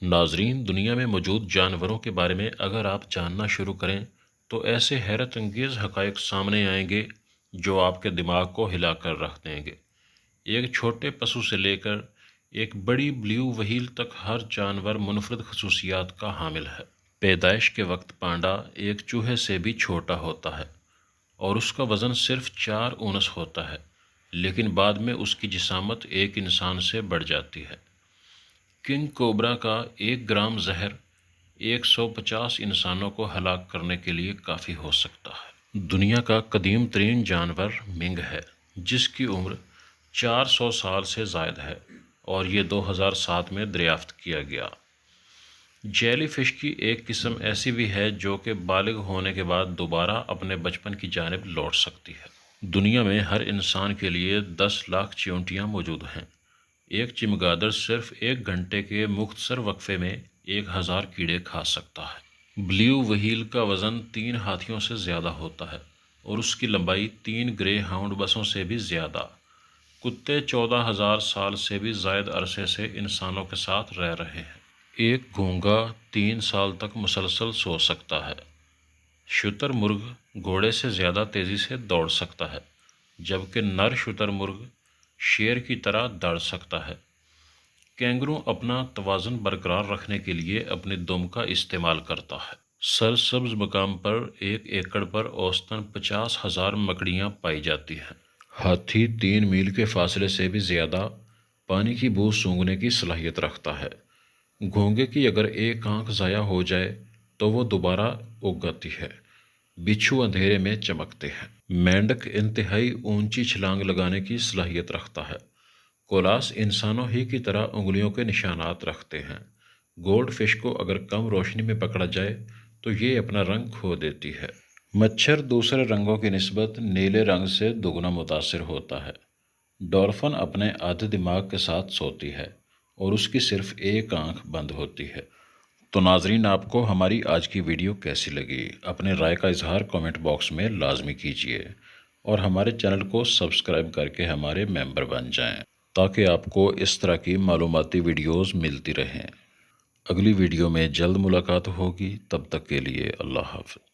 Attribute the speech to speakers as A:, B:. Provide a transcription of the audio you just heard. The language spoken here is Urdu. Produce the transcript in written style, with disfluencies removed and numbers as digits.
A: ناظرین، دنیا میں موجود جانوروں کے بارے میں اگر آپ جاننا شروع کریں تو ایسے حیرت انگیز حقائق سامنے آئیں گے جو آپ کے دماغ کو ہلا کر رکھ دیں گے۔ ایک چھوٹے پشو سے لے کر ایک بڑی بلیو وہیل تک ہر جانور منفرد خصوصیات کا حامل ہے۔ پیدائش کے وقت پانڈا ایک چوہے سے بھی چھوٹا ہوتا ہے اور اس کا وزن صرف 4 اونس ہوتا ہے، لیکن بعد میں اس کی جسامت ایک انسان سے بڑھ جاتی ہے۔ کنگ کوبرا کا 1 گرام زہر 150 انسانوں کو ہلاک کرنے کے لیے کافی ہو سکتا ہے۔ دنیا کا قدیم ترین جانور منگ ہے، جس کی عمر 400 سال سے زائد ہے اور یہ 2007 میں دریافت کیا گیا۔ جیلی فش کی ایک قسم ایسی بھی ہے جو کہ بالغ ہونے کے بعد دوبارہ اپنے بچپن کی جانب لوٹ سکتی ہے۔ دنیا میں ہر انسان کے لیے 10 لاکھ چیونٹیاں موجود ہیں۔ ایک چمگادڑ صرف 1 گھنٹے کے مختصر وقفے میں 1000 کیڑے کھا سکتا ہے۔ بلیو وہیل کا وزن 3 ہاتھیوں سے زیادہ ہوتا ہے اور اس کی لمبائی 3 گرے ہاؤنڈ بسوں سے بھی زیادہ۔ کتے 14,000 سال سے بھی زائد عرصے سے انسانوں کے ساتھ رہ رہے ہیں۔ ایک گھونگا 3 سال تک مسلسل سو سکتا ہے۔ شتر مرغ گھوڑے سے زیادہ تیزی سے دوڑ سکتا ہے، جبکہ نر شتر مرغ شیر کی طرح دوڑ سکتا ہے۔ کینگرو اپنا توازن برقرار رکھنے کے لیے اپنی دم کا استعمال کرتا ہے۔ سرسبز مقام پر 1 ایکڑ پر اوسطاً 50,000 مکڑیاں پائی جاتی ہیں۔ ہاتھی 3 میل کے فاصلے سے بھی زیادہ پانی کی بو سونگھنے کی صلاحیت رکھتا ہے۔ گھونگے کی اگر ایک آنکھ ضائع ہو جائے تو وہ دوبارہ اگ جاتی ہے۔ بچھو اندھیرے میں چمکتے ہیں۔ مینڈک انتہائی اونچی چھلانگ لگانے کی صلاحیت رکھتا ہے۔ کولاس انسانوں ہی کی طرح انگلیوں کے نشانات رکھتے ہیں۔ گولڈ فش کو اگر کم روشنی میں پکڑا جائے تو یہ اپنا رنگ کھو دیتی ہے۔ مچھر دوسرے رنگوں کی نسبت نیلے رنگ سے دگنا متاثر ہوتا ہے۔ ڈولفن اپنے آدھے دماغ کے ساتھ سوتی ہے اور اس کی صرف ایک آنکھ بند ہوتی ہے۔ تو ناظرین، آپ کو ہماری آج کی ویڈیو کیسی لگی؟ اپنے رائے کا اظہار کامنٹ باکس میں لازمی کیجیے اور ہمارے چینل کو سبسکرائب کر کے ہمارے ممبر بن جائیں تاکہ آپ کو اس طرح کی معلوماتی ویڈیوز ملتی رہیں۔ اگلی ویڈیو میں جلد ملاقات ہوگی، تب تک کے لیے اللہ حافظ۔